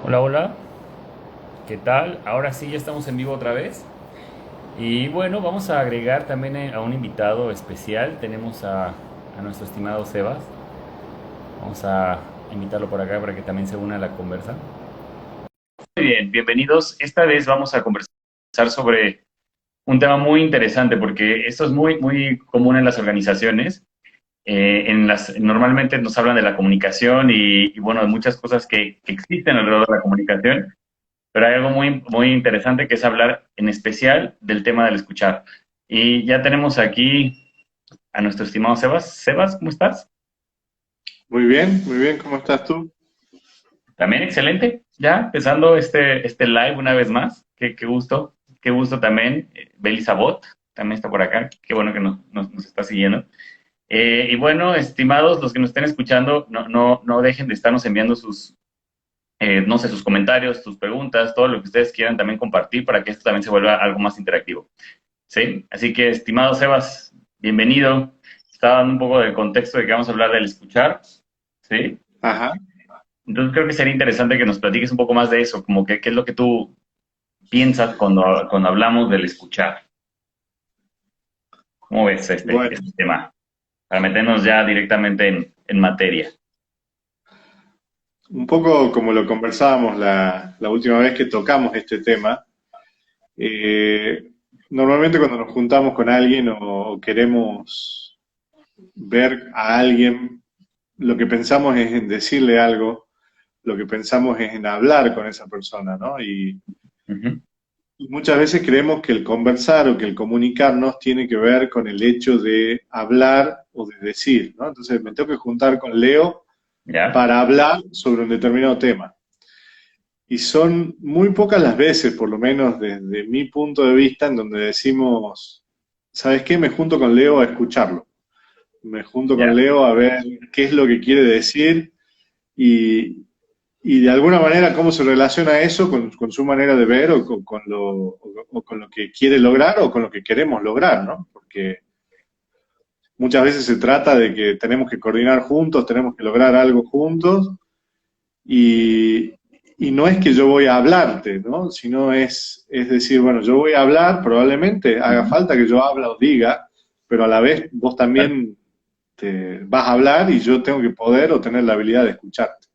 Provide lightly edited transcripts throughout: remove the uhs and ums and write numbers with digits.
Hola, hola, ¿qué tal? Ahora sí, ya estamos en vivo otra vez. Y bueno, vamos a agregar también a un invitado especial. Tenemos a nuestro estimado Sebas. Vamos a invitarlo por acá para que también se una a la conversa. Muy bien, bienvenidos. Esta vez vamos a conversar sobre un tema muy interesante porque esto es muy común en las organizaciones. Normalmente nos hablan de la comunicación y bueno, de muchas cosas que existen alrededor de la comunicación. Pero hay algo muy interesante que es hablar en especial del tema del escuchar. Y ya tenemos aquí a nuestro estimado Sebas. Sebas, ¿cómo estás? Muy bien, ¿cómo estás tú? También excelente. Ya empezando este live una vez más. Qué gusto también. Beli Sabot también está por acá. Qué bueno que nos está siguiendo. Y bueno, estimados, los que nos estén escuchando, no dejen de estarnos enviando no sé, sus comentarios, sus preguntas, todo lo que ustedes quieran también compartir para que esto también se vuelva algo más interactivo. ¿Sí? Así que, estimado Sebas, bienvenido. Estaba dando un poco de contexto de que vamos a hablar del escuchar, ¿sí? Ajá. Entonces creo que sería interesante que nos platiques un poco más de eso, como que qué es lo que tú piensas cuando hablamos del escuchar. ¿Cómo ves Bueno, este tema? Para meternos ya directamente en materia. un poco como lo conversábamos la última vez que tocamos este tema, eh, normalmente cuando nos juntamos con alguien o queremos ver a alguien, lo que pensamos es en decirle algo, lo que pensamos es en hablar con esa persona, ¿no? Ujú. Y muchas veces creemos que el conversar o que el comunicarnos tiene que ver con el hecho de hablar o de decir, ¿no? Entonces me tengo que juntar con Leo ¿Ya? para hablar sobre un determinado tema. Y son muy pocas las veces, por lo menos desde mi punto de vista, en donde decimos, ¿sabes qué? Me junto con Leo a escucharlo. Me junto con ¿Ya? Leo a ver qué es lo que quiere decir y, y de alguna manera cómo se relaciona eso con su manera de ver o con lo que quiere lograr o con lo que queremos lograr, ¿no? Porque muchas veces se trata de que tenemos que coordinar juntos, tenemos que lograr algo juntos y, y no es que yo voy a hablarte, ¿no? Sino es decir, bueno, yo voy a hablar, probablemente haga Ujú. falta que yo hable o diga, pero a la vez vos Claro. también te vas a hablar y yo tengo que poder o tener la habilidad de escucharte.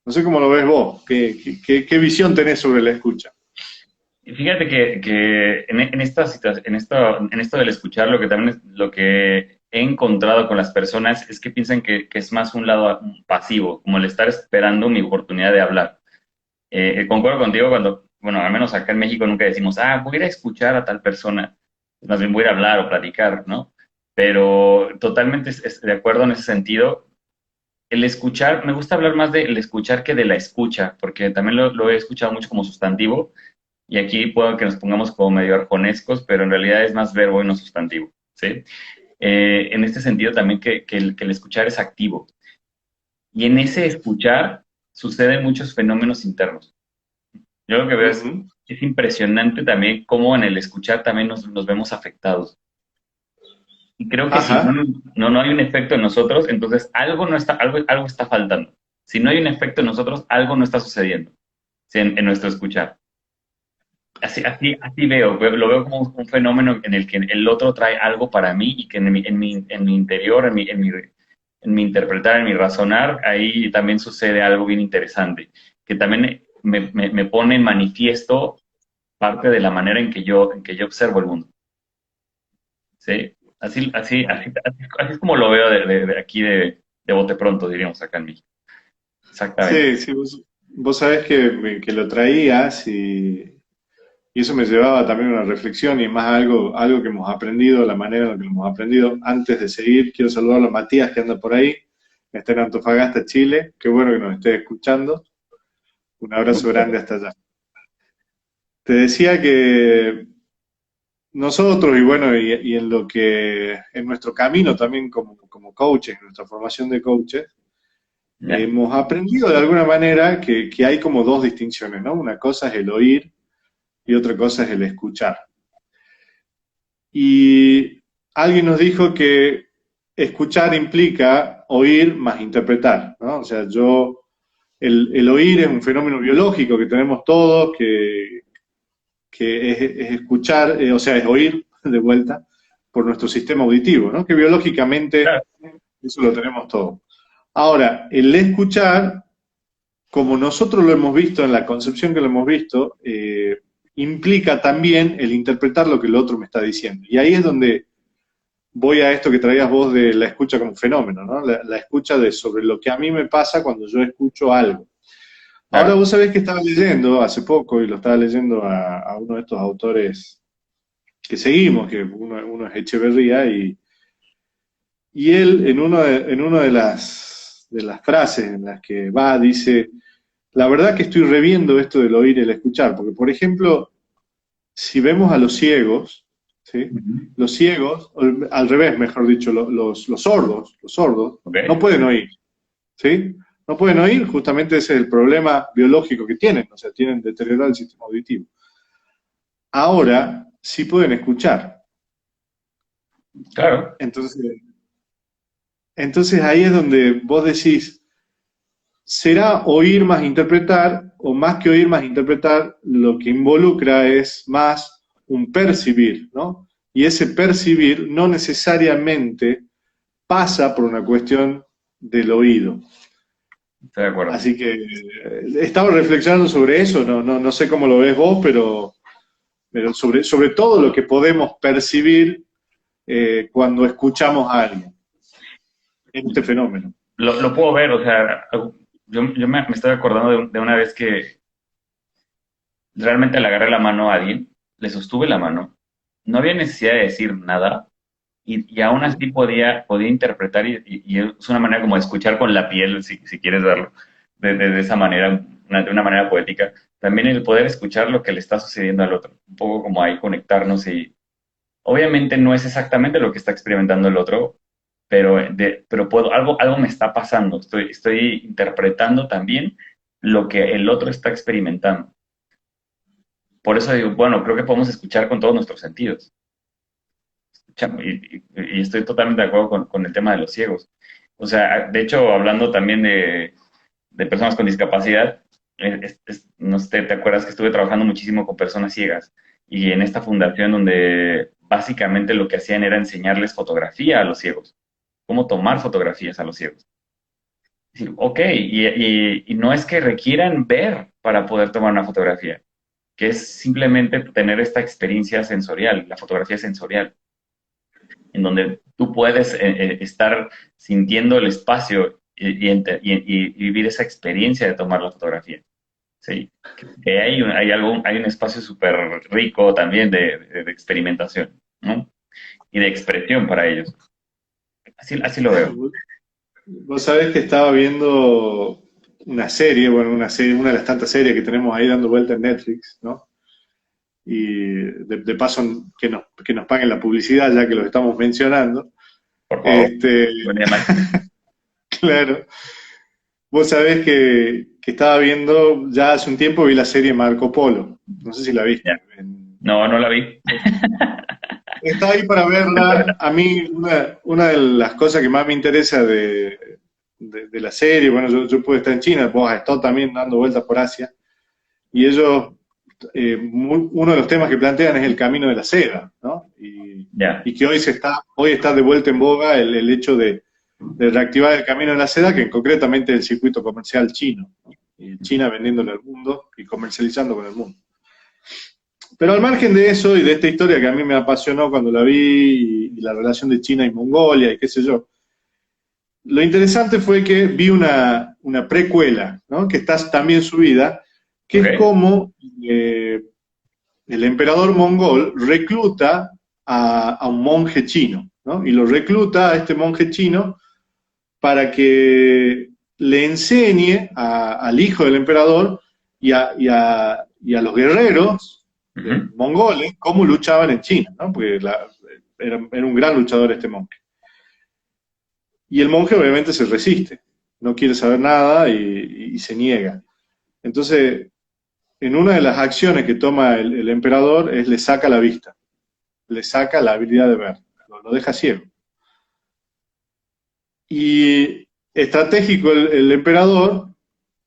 No sé cómo lo ves vos, qué visión tenés sobre la escucha. Y fíjate que en esta situación, en esto del escuchar, lo que también lo que he encontrado con las personas es que piensan que es más un lado pasivo, como el estar esperando mi oportunidad de hablar. Concuerdo contigo cuando, bueno, al menos acá en México nunca decimos, voy a ir a escuchar a tal persona, más bien voy a ir a hablar o platicar, ¿no? Pero totalmente es de acuerdo en ese sentido. El escuchar, me gusta hablar más del escuchar que de la escucha, porque también lo he escuchado mucho como sustantivo y aquí puedo que nos pongamos como medio arjonescos, pero en realidad es más verbo y no sustantivo, ¿sí? En este sentido también que el escuchar es activo. Y en ese escuchar suceden muchos fenómenos internos. Yo lo que veo Ujú. es impresionante también cómo en el escuchar también nos vemos afectados. Y creo que si Ajá. no hay un efecto en nosotros, entonces algo está faltando. Si no hay un efecto en nosotros, algo no está sucediendo, ¿sí? En nuestro escuchar. Así lo veo como un fenómeno en el que el otro trae algo para mí y que en mi interior, en mi interpretar, en mi razonar, ahí también sucede algo bien interesante, que también me pone en manifiesto parte de la manera en que yo observo el mundo, ¿sí? Así es como lo veo de aquí de bote pronto, diríamos acá en México. Exactamente. Sí, sí, vos sabés que lo traías y eso me llevaba también a una reflexión y más algo que hemos aprendido, la manera en la que lo hemos aprendido. Antes de seguir, quiero saludar a Matías que anda por ahí, está en Antofagasta, Chile. Qué bueno que nos esté escuchando. Un abrazo grande hasta allá. Te decía que nosotros, y bueno, y en lo que, en nuestro camino también como coaches, en nuestra formación de coaches, ¿Ya? hemos aprendido de alguna manera que hay como dos distinciones, ¿no? Una cosa es el oír y otra cosa es el escuchar. Y alguien nos dijo que escuchar implica oír más interpretar, ¿no? O sea, yo el oír es un fenómeno biológico que tenemos todos, que es escuchar, o sea, es oír de vuelta por nuestro sistema auditivo, ¿no? Que biológicamente Claro, eso lo tenemos todos. Ahora, el escuchar, como nosotros lo hemos visto en la concepción que lo hemos visto, implica también el interpretar lo que el otro me está diciendo. Y ahí es donde voy a esto que traías vos de la escucha como fenómeno, ¿no? La escucha de sobre lo que a mí me pasa cuando yo escucho algo. Ahora claro. vos sabés que estaba leyendo hace poco, y lo estaba leyendo a uno de estos autores que seguimos, que uno es Echeverría, y él en una de las frases en las que va, dice, la verdad que estoy reviendo esto del oír y el escuchar, porque por ejemplo, si vemos a los ciegos, ¿sí? Ujú. Los ciegos, al revés, mejor dicho, los sordos, Ok, no pueden oír, ¿sí? No pueden oír, justamente ese es el problema biológico que tienen, o sea, tienen deteriorado el sistema auditivo. Ahora sí pueden escuchar. claro. Entonces, entonces ahí es donde vos decís, ¿será oír más interpretar o más que oír más interpretar? Lo que involucra es más un percibir, ¿no? Y ese percibir no necesariamente pasa por una cuestión del oído. Estoy de acuerdo. Así que he estado reflexionando sobre eso, no sé cómo lo ves vos, pero sobre todo lo que podemos percibir cuando escuchamos a alguien en este fenómeno. Lo puedo ver, o sea, yo me estoy acordando de una vez que realmente le agarré la mano a alguien, le sostuve la mano, no había necesidad de decir nada y aún Ujú. así podía interpretar y es una manera como de escuchar con la piel, si quieres verlo, de esa manera, de una manera poética. También el poder escuchar lo que le está sucediendo al otro, un poco como ahí conectarnos y obviamente no es exactamente lo que está experimentando el otro, pero algo me está pasando, estoy interpretando también lo que el otro está experimentando. Por eso digo, bueno, creo que podemos escuchar con todos nuestros sentidos. Y estoy totalmente de acuerdo con el tema de los ciegos. O sea, de hecho, hablando también de personas con discapacidad, no sé, te acuerdas que estuve trabajando muchísimo con personas ciegas y en esta fundación donde básicamente lo que hacían era enseñarles fotografía a los ciegos, cómo tomar fotografías a los ciegos. Es decir, ok, y no es que requieran ver para poder tomar una fotografía, que es simplemente tener esta experiencia sensorial, la fotografía sensorial, en donde tú puedes estar sintiendo el espacio y vivir esa experiencia de tomar la fotografía. Sí, que hay un espacio súper rico también de experimentación, ¿no? Y de expresión para ellos. Así lo veo. Vos sabés que estaba viendo una serie, bueno, una de las tantas series que tenemos ahí dando vuelta en Netflix, ¿no? Y de paso que nos paguen la publicidad ya que lo estamos mencionando. Por favor, Este, buen día, Mike. claro, vos sabés que estaba viendo, ya hace un tiempo vi la serie Marco Polo, no sé si la Ya. viste. No, no la vi. Está ahí para verla. A mí una de las cosas que más me interesa de la serie, bueno, yo pude estar en China, vos has estado también dando vueltas por Asia, y ellos, uno de los temas que plantean es el camino de la seda, ¿no? Ya. Y que hoy está de vuelta en boga el hecho de reactivar el camino de la seda, que concretamente es el circuito comercial chino, ¿no? Y China vendiéndole al mundo y comercializando con el mundo. Pero al margen de eso y de esta historia que a mí me apasionó cuando la vi y la relación de China y Mongolia y qué sé yo, lo interesante fue que vi una precuela, ¿no? Que está también subida, que es Ok. como el emperador mongol recluta a un monje chino, ¿no? Y lo recluta a este monje chino para que le enseñe al hijo del emperador y a los guerreros Ujú. mongoles cómo luchaban en China, ¿no? Porque era un gran luchador este monje. Y el monje obviamente se resiste, no quiere saber nada y se niega. Entonces, en una de las acciones que toma el emperador es le saca la vista, le saca la habilidad de ver, lo deja ciego. Y estratégico el emperador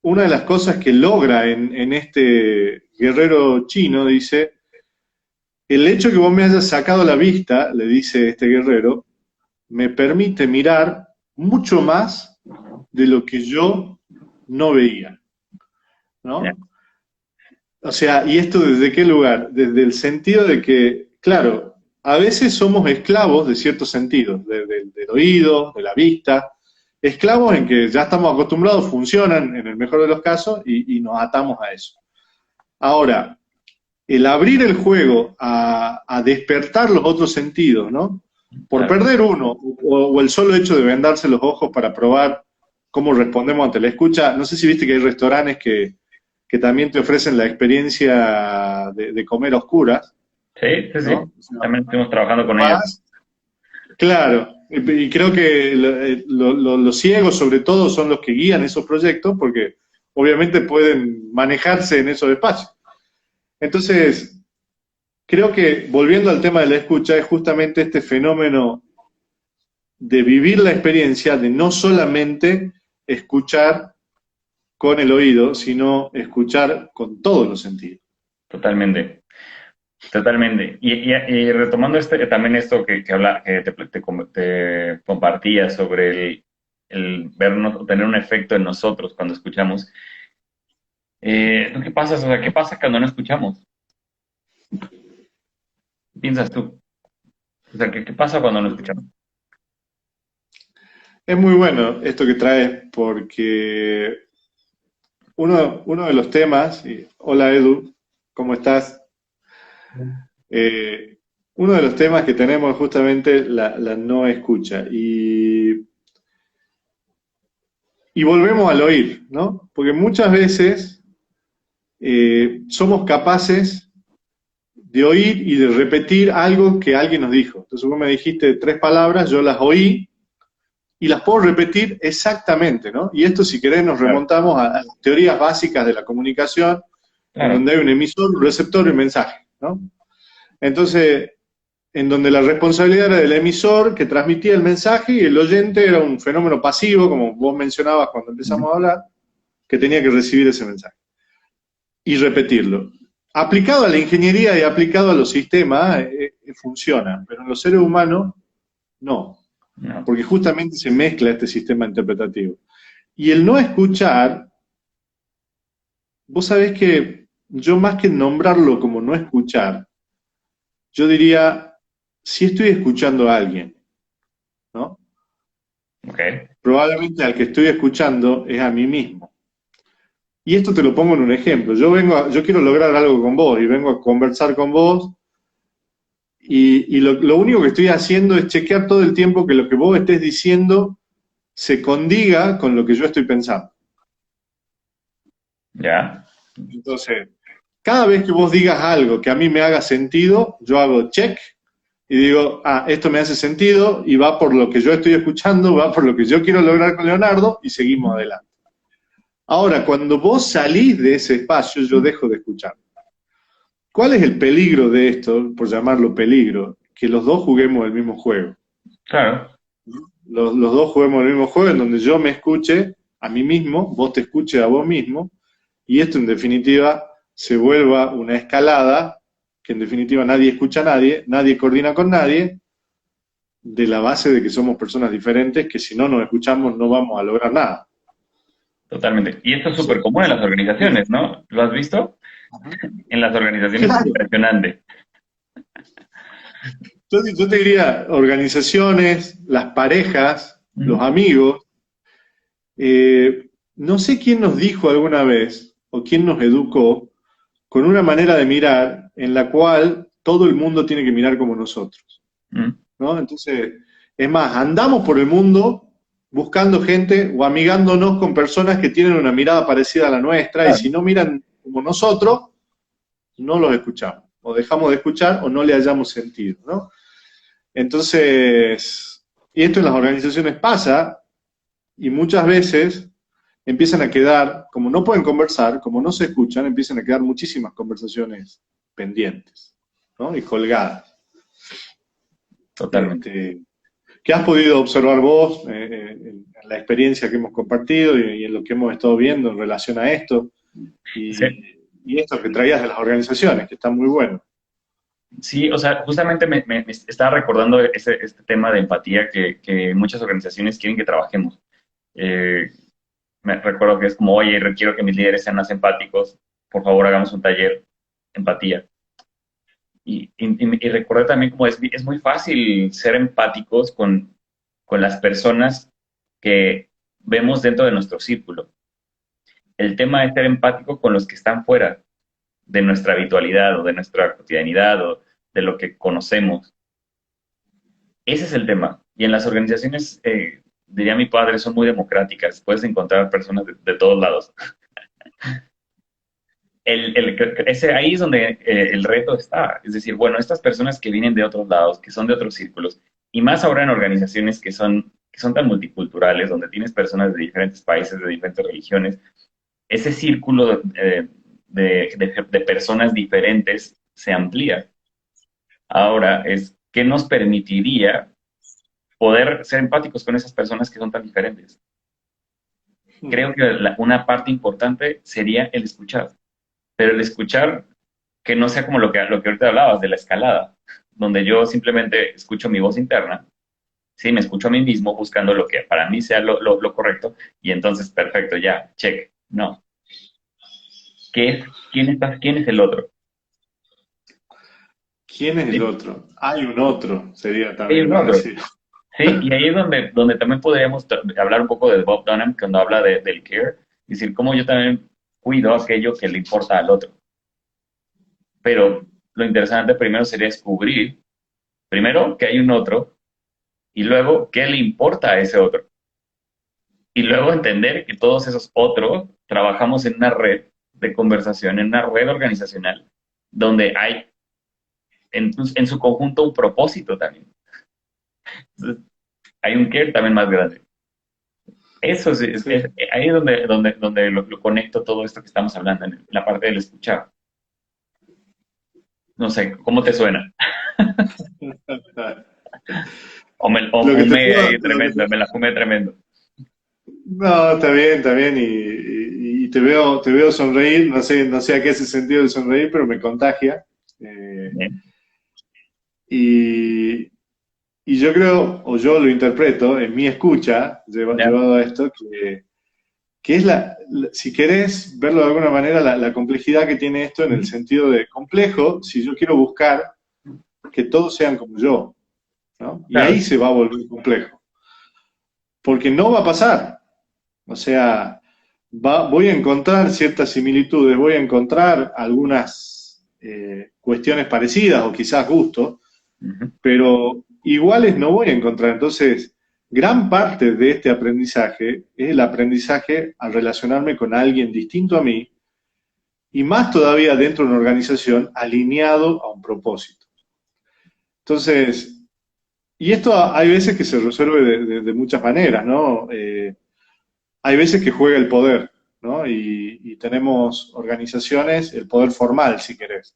una de las cosas que logra en este guerrero chino, dice, el hecho que vos me hayas sacado la vista, le dice este guerrero, me permite mirar mucho más de lo que yo no veía, Ya. ¿no? O sea, ¿y esto desde qué lugar? Desde el sentido de que, claro, a veces somos esclavos de ciertos sentidos, del oído, de la vista, esclavos en que ya estamos acostumbrados, funcionan en el mejor de los casos y nos atamos a eso. Ahora, el abrir el juego a despertar los otros sentidos, ¿no? Por Claro. perder uno, o el solo hecho de vendarse los ojos para probar cómo respondemos ante la escucha, no sé si viste que hay restaurantes que también te ofrecen la experiencia de comer a oscuras, Sí, sí, sí. ¿no? O sea, También estuvimos trabajando con ellos. vas, claro, y creo que los ciegos sobre todo son los que guían esos proyectos porque obviamente pueden manejarse en esos espacios. Entonces, creo que volviendo al tema de la escucha es justamente este fenómeno de vivir la experiencia de no solamente escuchar con el oído, sino escuchar con todos los sentidos. Totalmente. Totalmente. Y retomando también esto que te compartía sobre el vernos, tener un efecto en nosotros cuando escuchamos. ¿Qué pasa? O sea, ¿qué pasa cuando no escuchamos? ¿Qué piensas tú? O sea, ¿qué pasa cuando no escuchamos? Es muy bueno esto que traes porque uno de los temas, y, hola Edu, ¿cómo estás? Eh, Uno de los temas que tenemos es justamente la no escucha. Y volvemos al oír, ¿no? Porque muchas veces somos capaces de oír y de repetir algo que alguien nos dijo. Entonces vos me dijiste tres palabras, yo las oí y las puedo repetir exactamente, ¿no? Y esto, si querés, nos Claro, remontamos a las teorías básicas de la comunicación, en claro, donde hay un emisor, un receptor y un mensaje, ¿no? Entonces, en donde la responsabilidad era del emisor que transmitía el mensaje y el oyente era un fenómeno pasivo, como vos mencionabas cuando empezamos a hablar, que tenía que recibir ese mensaje y repetirlo. Aplicado a la ingeniería y aplicado a los sistemas, funciona, pero en los seres humanos no, no, porque justamente se mezcla este sistema interpretativo. Y el no escuchar, vos sabés que yo más que nombrarlo como no escuchar, yo diría, si estoy escuchando a alguien, ¿no? ok, Probablemente al que estoy escuchando es a mí mismo. Y esto te lo pongo en un ejemplo. Yo quiero lograr algo con vos y vengo a conversar con vos y lo único que estoy haciendo es chequear todo el tiempo que lo que vos estés diciendo se condiga con lo que yo estoy pensando. ya, Entonces, cada vez que vos digas algo que a mí me haga sentido, yo hago check y digo, ah, esto me hace sentido y va por lo que yo estoy escuchando, va por lo que yo quiero lograr con Leonardo y seguimos adelante. Ahora, cuando vos salís de ese espacio, yo dejo de escuchar. ¿Cuál es el peligro de esto, por llamarlo peligro? Que los dos juguemos el mismo juego. claro, Los dos juguemos el mismo juego en donde yo me escuche a mí mismo, vos te escuches a vos mismo, y esto en definitiva se vuelva una escalada, que en definitiva nadie escucha a nadie, nadie coordina con nadie, de la base de que somos personas diferentes, que si no nos escuchamos no vamos a lograr nada. totalmente. Y esto es Sí. súper común en las organizaciones, ¿no? ¿Lo has visto? En las organizaciones es Claro. impresionante. Yo te diría, organizaciones, las parejas, los Ujú. amigos, no sé quién nos dijo alguna vez o quién nos educó con una manera de mirar en la cual todo el mundo tiene que mirar como nosotros, Mm, ¿no? Entonces, es más, andamos por el mundo buscando gente o amigándonos con personas que tienen una mirada parecida a la nuestra y claro, si no miran como nosotros, no los escuchamos, o dejamos de escuchar o no le hayamos sentido, ¿no? Entonces, y esto en las organizaciones pasa y muchas veces empiezan a quedar, como no pueden conversar, como no se escuchan, empiezan a quedar muchísimas conversaciones pendientes, ¿no? Y colgadas. totalmente. Este, ¿Qué has podido observar vos en la experiencia que hemos compartido y en lo que hemos estado viendo en relación a esto? Sí, Y esto que traías de las organizaciones, que está muy bueno. sí, o sea, justamente me estaba recordando este tema de empatía que muchas organizaciones quieren que trabajemos. Eh, Me recuerdo que es como, oye, requiero que mis líderes sean más empáticos, por favor hagamos un taller, empatía. Y recordé también como es muy fácil ser empáticos con las personas que vemos dentro de nuestro círculo. El tema es ser empático con los que están fuera de nuestra habitualidad o de nuestra cotidianidad o de lo que conocemos. Ese es el tema. Y en las organizaciones, diría mi padre, son muy democráticas. Puedes encontrar personas de todos lados. Ahí es donde el reto está. Es decir, bueno, estas personas que vienen de otros lados, que son de otros círculos, y más ahora en organizaciones que son tan multiculturales, donde tienes personas de diferentes países, de diferentes religiones, ese círculo de personas diferentes se amplía. Ahora, ¿qué nos permitiría poder ser empáticos con esas personas que son tan diferentes? Creo que una parte importante sería el escuchar, pero el escuchar que no sea como lo que ahorita hablabas de la escalada, donde yo simplemente escucho mi voz interna, sí, me escucho a mí mismo buscando lo que para mí sea lo correcto y entonces perfecto, ya, check. No. ¿Quién es el otro? ¿Quién es el ¿Sí? otro? Hay un otro, sería Hay también un más otro. decir. Sí, y ahí es donde también podríamos hablar un poco de Bob Dunham cuando habla del care, es decir, cómo yo también cuido aquello que le importa al otro. Pero lo interesante primero sería descubrir, primero, que hay un otro, y luego, qué le importa a ese otro. Y luego entender que todos esos otros trabajamos en una red de conversación, en una red organizacional, donde hay en su conjunto un propósito también. Entonces, hay un care también más grande. Eso Sí. ahí es donde lo conecto todo esto que estamos hablando, en la parte del escuchar. No sé, ¿cómo te suena? O o Lo que te fumé puedo, ahí tremendo, me la fumé tremendo. no, está bien, y te veo sonreír, no sé a qué es el sentido de sonreír, pero me contagia. Eh, Bien, y, y yo creo, o yo lo interpreto, en mi escucha, ya, llevado a esto, que es si querés verlo de alguna manera, la complejidad que tiene esto en el ujú, sentido de complejo, si yo quiero buscar que todos sean como yo, ¿no? Y ahí claro, se va a volver complejo, porque no va a pasar. O sea, voy a encontrar ciertas similitudes, voy a encontrar algunas cuestiones parecidas o quizás gustos, ujú, pero iguales no voy a encontrar. Entonces, gran parte de este aprendizaje es el aprendizaje al relacionarme con alguien distinto a mí y más todavía dentro de una organización alineado a un propósito. Entonces, y esto hay veces que se resuelve de muchas maneras, ¿no? Hay veces que juega el poder, ¿no? Y tenemos organizaciones, el poder formal, si querés.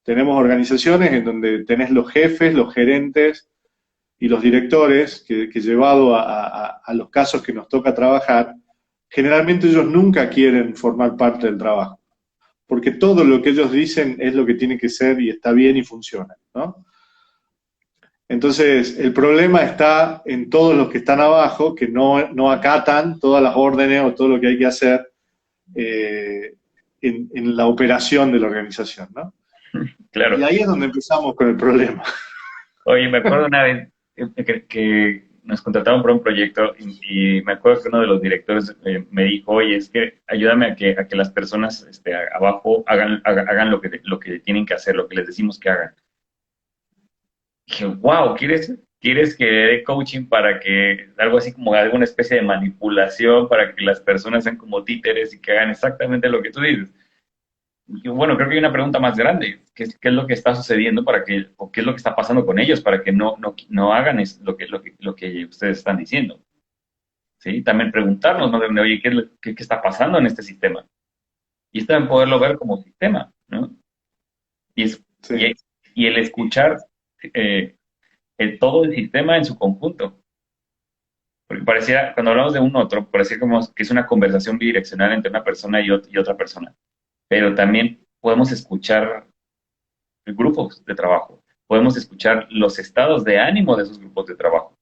Tenemos organizaciones en donde tenés los jefes, los gerentes y los directores, que llevado a los casos que nos toca trabajar, generalmente ellos nunca quieren formar parte del trabajo, porque todo lo que ellos dicen es lo que tiene que ser y está bien y funciona, ¿no? Entonces, el problema está en todos los que están abajo, que no acatan todas las órdenes o todo lo que hay que hacer eh, en la operación de la organización, ¿no? Y claro. ahí es donde empezamos con el problema. Oye, me acuerdo una vez que nos contrataron por un proyecto y me acuerdo que uno de los directores me dijo, oye, es que ayúdame a que las personas abajo hagan lo que tienen que hacer, lo que les decimos que hagan. Dije, wow, ¿quieres que dé coaching para que, algo así como alguna especie de manipulación, para que las personas sean como títeres y que hagan exactamente lo que tú dices? Y bueno, creo que hay una pregunta más grande. ¿Qué es lo que está sucediendo o qué es lo que está pasando con ellos para que no hagan lo que ustedes están diciendo? ¿Sí? También preguntarnos, ¿no? Oye, ¿qué está pasando en este sistema? Y esto también poderlo ver como sistema, ¿no? Y, es, y, Sí, y el escuchar, eh, todo el sistema en su conjunto. Porque parecía, cuando hablamos de un otro, parecía como que es una conversación bidireccional entre una persona y otra persona. Pero también podemos escuchar grupos de trabajo, podemos escuchar los estados de ánimo de esos grupos de trabajo,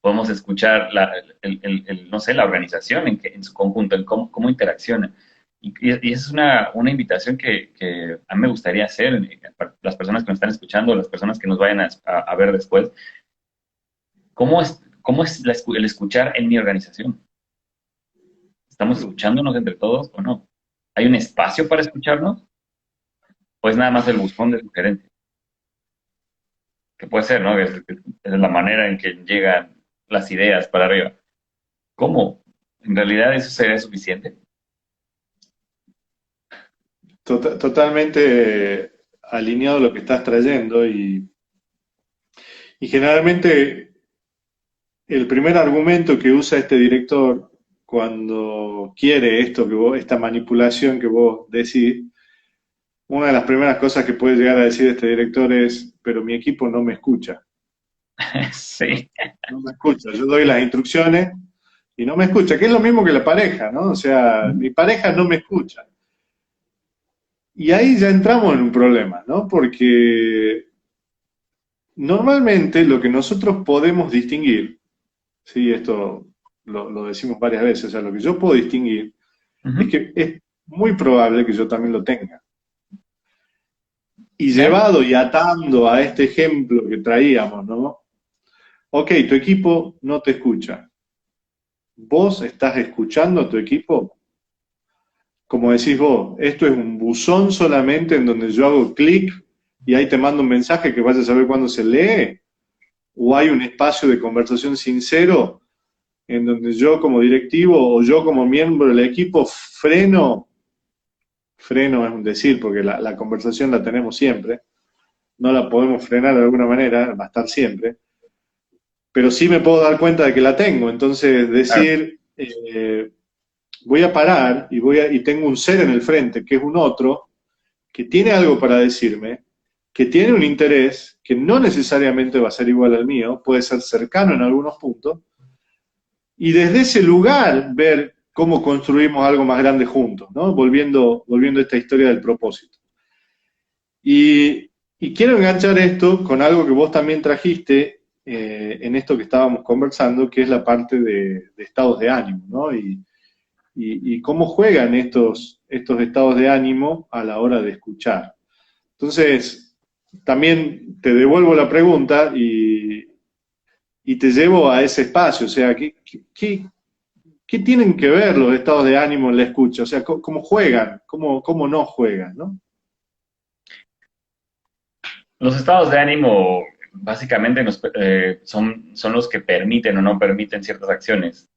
podemos escuchar no sé, la organización en su conjunto, en cómo interacciona. Y esa es una invitación que a mí me gustaría hacer para las personas que nos están escuchando, las personas que nos vayan a ver después. ¿Cómo es el escuchar en mi organización? ¿Estamos escuchándonos entre todos o no? ¿Hay un espacio para escucharnos? ¿O es nada más el buzón de sugerencias? Que puede ser, ¿no? Es la manera en que llegan las ideas para arriba. ¿Cómo? ¿En realidad eso sería suficiente? Totalmente alineado a lo que estás trayendo y generalmente el primer argumento que usa este director cuando quiere esto que vos, esta manipulación que vos decís, una de las primeras cosas que puede llegar a decir este director es, pero mi equipo no me escucha. Sí. No me escucha. Yo doy las instrucciones y no me escucha, que es lo mismo que la pareja, ¿no? O sea, mi pareja no me escucha. Y ahí ya entramos en un problema, ¿no? Porque normalmente lo que nosotros podemos distinguir, sí, esto lo decimos varias veces, o sea, lo que yo puedo distinguir es Ujú. que es muy probable que yo también lo tenga. Y ¿Sí? llevado y atando a este ejemplo que traíamos, ¿no? Ok, tu equipo no te escucha. ¿Vos estás escuchando a tu equipo? Como decís vos, esto es un buzón solamente en donde yo hago clic y ahí te mando un mensaje que vayas a saber cuándo se lee, o hay un espacio de conversación sincero en donde yo como directivo o yo como miembro del equipo freno es un decir porque la conversación la tenemos siempre, no la podemos frenar de alguna manera, va a estar siempre, pero sí me puedo dar cuenta de que la tengo, entonces Claro. decir, voy a parar y tengo un ser en el frente, que es un otro, que tiene algo para decirme, que tiene un interés que no necesariamente va a ser igual al mío, puede ser cercano en algunos puntos, y desde ese lugar ver cómo construimos algo más grande juntos, ¿no? Volviendo a esta historia del propósito. Y quiero enganchar esto con algo que vos también trajiste en esto que estábamos conversando, que es la parte de estados de ánimo, ¿no? Y cómo juegan estos estados de ánimo a la hora de escuchar. Entonces, también te devuelvo la pregunta y te llevo a ese espacio, o sea, ¿qué tienen que ver los estados de ánimo en la escucha? O sea, ¿cómo juegan? ¿Cómo no juegan? ¿No? Los estados de ánimo básicamente son los que permiten o no permiten ciertas acciones,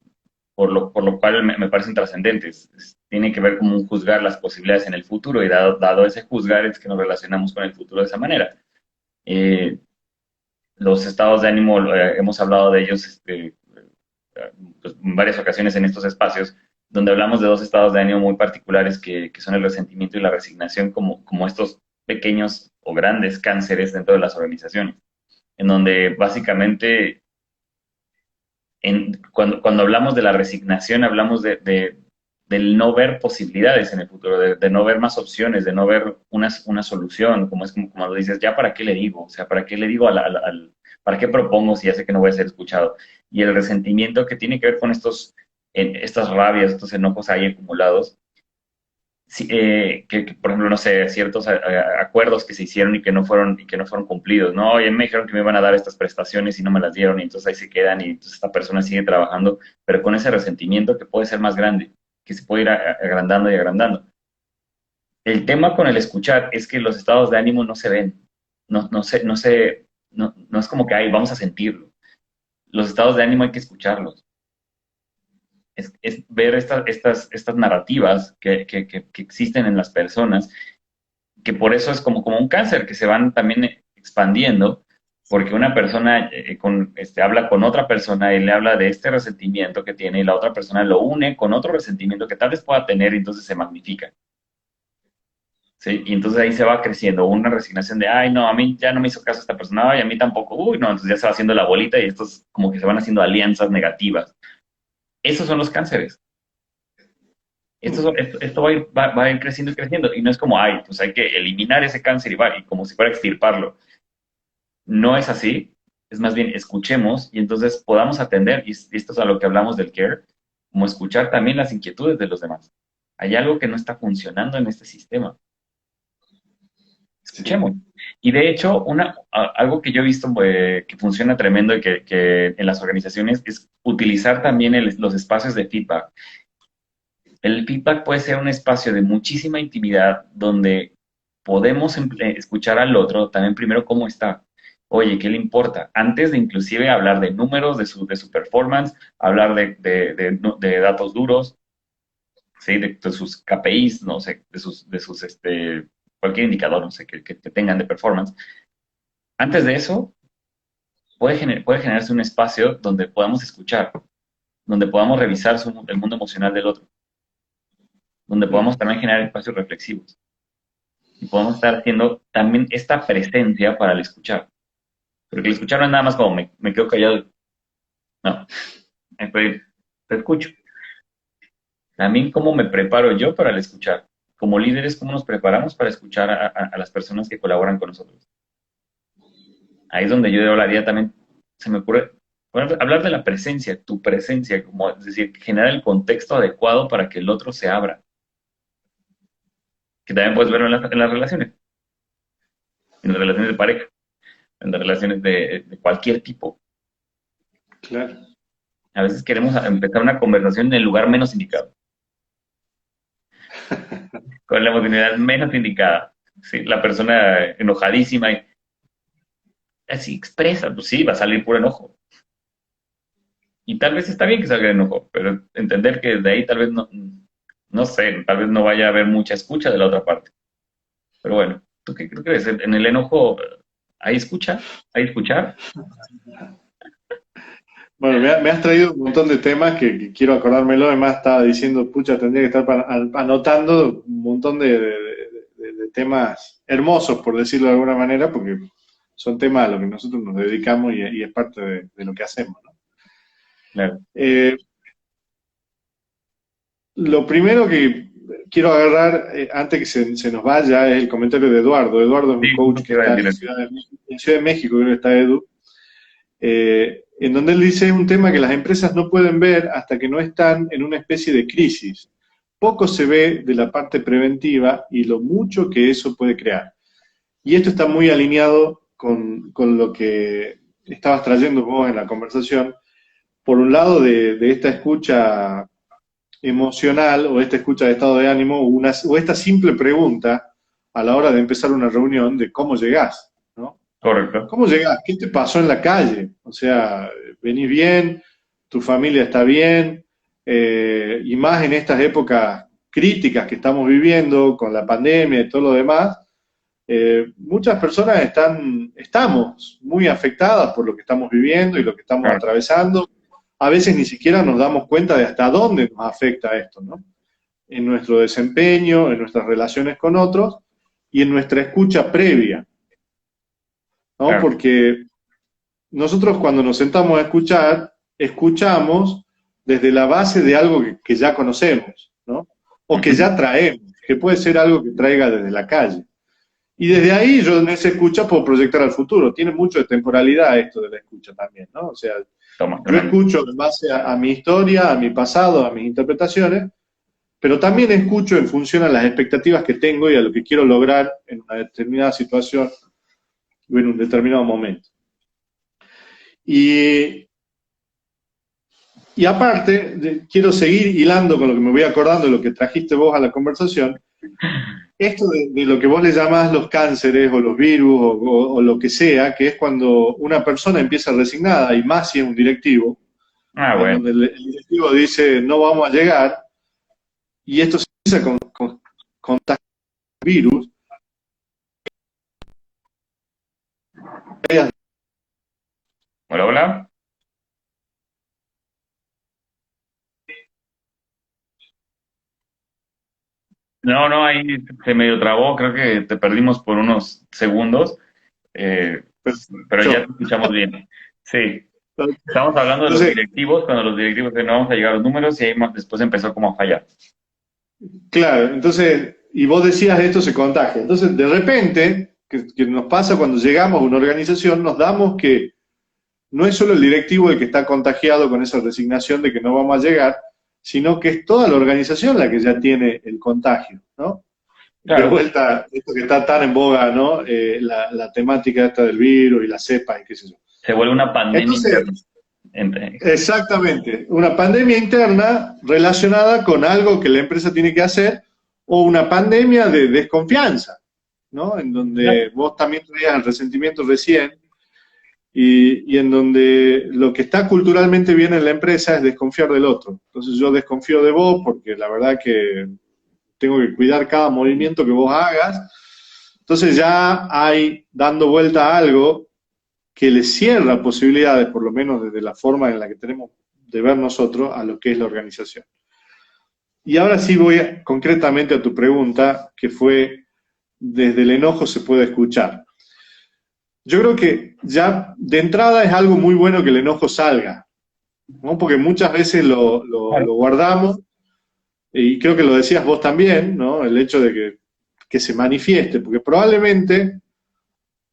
por lo cual me parecen trascendentes. Tiene que ver con un juzgar las posibilidades en el futuro y dado ese juzgar es que nos relacionamos con el futuro de esa manera. Eh, los estados de ánimo, hemos hablado de ellos pues, en varias ocasiones en estos espacios, donde hablamos de dos estados de ánimo muy particulares que son el resentimiento y la resignación como estos pequeños o grandes cánceres dentro de las organizaciones, en donde básicamente cuando hablamos de la resignación hablamos del no ver posibilidades en el futuro, de no ver más opciones, de no ver una solución, como lo dices, ya para qué le digo, o sea, para qué le digo para qué propongo si ya sé que no voy a ser escuchado. Y el resentimiento que tiene que ver con estas rabias, estos enojos ahí acumulados, sí, por ejemplo, no sé, ciertos acuerdos que se hicieron y que no fueron cumplidos, ¿no? Oye, me dijeron que me iban a dar estas prestaciones y no me las dieron y entonces ahí se quedan y entonces esta persona sigue trabajando, pero con ese resentimiento que puede ser más grande, que se puede ir agrandando y agrandando. El tema con el escuchar es que los estados de ánimo no se ven, no es como que, ay, vamos a sentirlo. Los estados de ánimo hay que escucharlos. Es ver estas narrativas que existen en las personas, que por eso es como un cáncer, que se van también expandiendo, porque una persona habla con otra persona y le habla de este resentimiento que tiene y la otra persona lo une con otro resentimiento que tal vez pueda tener y entonces se magnifica. ¿sí? Y entonces ahí se va creciendo una resignación de, ay, no, a mí ya no me hizo caso esta persona, ay, a mí tampoco, uy, no, entonces ya se va haciendo la bolita y estos como que se van haciendo alianzas negativas. Esos son los cánceres. Esto va a ir creciendo y creciendo. Y no es como, ay, pues hay que eliminar ese cáncer y como si fuera a extirparlo. No es así. Es más bien, escuchemos y entonces podamos atender, y esto es a lo que hablamos del care, como escuchar también las inquietudes de los demás. Hay algo que no está funcionando en este sistema. Sí. Escuchemos. Y de hecho, algo que yo he visto que funciona tremendo y que en las organizaciones es utilizar también los espacios de feedback. El feedback puede ser un espacio de muchísima intimidad donde podemos escuchar al otro también primero cómo está. Oye, ¿qué le importa? Antes de inclusive hablar de números, de su performance, hablar de datos duros, ¿sí? De sus KPIs, no sé, cualquier indicador, no sé, que tengan de performance. Antes de eso, puede generarse un espacio donde podamos escuchar, donde podamos revisar el mundo emocional del otro, donde podamos Mm. también generar espacios reflexivos. Y podemos estar haciendo también esta presencia para el escuchar. Porque el escuchar no es nada más como me quedo callado. No, estoy, te escucho. También cómo me preparo yo para el escuchar. Como líderes, cómo nos preparamos para escuchar a las personas que colaboran con nosotros. Ahí es donde yo hablaría también, se me ocurre, bueno, hablar de la presencia, tu presencia, como es decir, generar el contexto adecuado para que el otro se abra. Que también puedes verlo en las relaciones, en las relaciones de pareja, en las relaciones de cualquier tipo. Claro. A veces queremos empezar una conversación en el lugar menos indicado, con la emocionalidad menos indicada. ¿Sí? La persona enojadísima y así expresa, pues sí, va a salir puro enojo. Y tal vez está bien que salga el enojo, pero entender que de ahí tal vez no sé, tal vez no vaya a haber mucha escucha de la otra parte. Pero bueno, ¿tú qué crees? ¿En el enojo hay escucha? ¿Hay escuchar? Bueno, me has traído un montón de temas que quiero acordármelo. Además, estaba diciendo, pucha, tendría que estar anotando un montón de temas hermosos, por decirlo de alguna manera, porque son temas a los que nosotros nos dedicamos y es parte de lo que hacemos, ¿no? Claro. Eh, lo primero que quiero agarrar, antes que se nos vaya, es el comentario de Eduardo. Eduardo es un Sí, coach justo te que iba a está decir eso. En Ciudad de México, creo que está Edu, en donde él dice un tema que las empresas no pueden ver hasta que no están en una especie de crisis. Poco se ve de la parte preventiva y lo mucho que eso puede crear. Y esto está muy alineado con lo que estabas trayendo vos en la conversación. Por un lado, de esta escucha emocional o esta escucha de estado de ánimo o esta simple pregunta a la hora de empezar una reunión de cómo llegás, ¿no? Correcto. ¿Cómo llegás? ¿Qué te pasó en la calle? O sea, venís bien, tu familia está bien, y más en estas épocas críticas que estamos viviendo con la pandemia y todo lo demás, muchas personas estamos muy afectadas por lo que estamos viviendo y lo que estamos Claro. atravesando. A veces ni siquiera nos damos cuenta de hasta dónde nos afecta esto, ¿no? En nuestro desempeño, en nuestras relaciones con otros y en nuestra escucha previa, ¿no? Claro. Porque nosotros cuando nos sentamos a escuchar, escuchamos desde la base de algo que ya conocemos, ¿no? O que Ujú. ya traemos, que puede ser algo que traiga desde la calle. Y desde ahí yo en esa escucha puedo proyectar al futuro. Tiene mucho de temporalidad esto de la escucha también, ¿no? O sea, Toma, yo tremendo. escucho en base a mi historia, a mi pasado, a mis interpretaciones, pero también escucho en función a las expectativas que tengo y a lo que quiero lograr en una determinada situación o en un determinado momento. Y, y aparte, quiero seguir hilando con lo que me voy acordando de lo que trajiste vos a la conversación. Esto de lo que vos le llamás los cánceres o los virus o lo que sea, que es cuando una persona empieza resignada, y más si es un directivo, Ah, en bueno. donde el directivo dice no vamos a llegar, y esto se empieza con contagiar virus. Hola, hola. No, no, ahí se medio trabó, creo que te perdimos por unos segundos, eh, pero ya te Perfecto. escuchamos bien. Sí, estamos hablando de los Entonces, directivos, cuando los directivos de no vamos a llegar a los números y ahí después empezó como a fallar. claro, entonces, y vos decías esto se contagia. Entonces, de repente, que nos pasa cuando llegamos a una organización, nos damos que no es solo el directivo el que está contagiado con esa resignación de que no vamos a llegar, sino que es toda la organización la que ya tiene el contagio, ¿no? De Claro, vuelta, esto que está tan en boga, ¿no? La temática esta del virus y la cepa y qué sé yo. se vuelve una pandemia Entonces, interna. exactamente, una pandemia interna relacionada con algo que la empresa tiene que hacer o una pandemia de desconfianza, ¿no? En donde vos también traías el resentimiento recién y en donde lo que está culturalmente bien en la empresa es desconfiar del otro. Entonces yo desconfío de vos porque la verdad que tengo que cuidar cada movimiento que vos hagas. Entonces ya hay dando vuelta a algo que le cierra posibilidades, por lo menos desde la forma en la que tenemos de ver nosotros, a lo que es la organización. Y ahora sí concretamente a tu pregunta, que fue, desde el enojo se puede escuchar. Yo creo que ya de entrada es algo muy bueno que el enojo salga, ¿no? Porque muchas veces lo guardamos, y creo que lo decías vos también, ¿no? El hecho de que se manifieste, porque probablemente,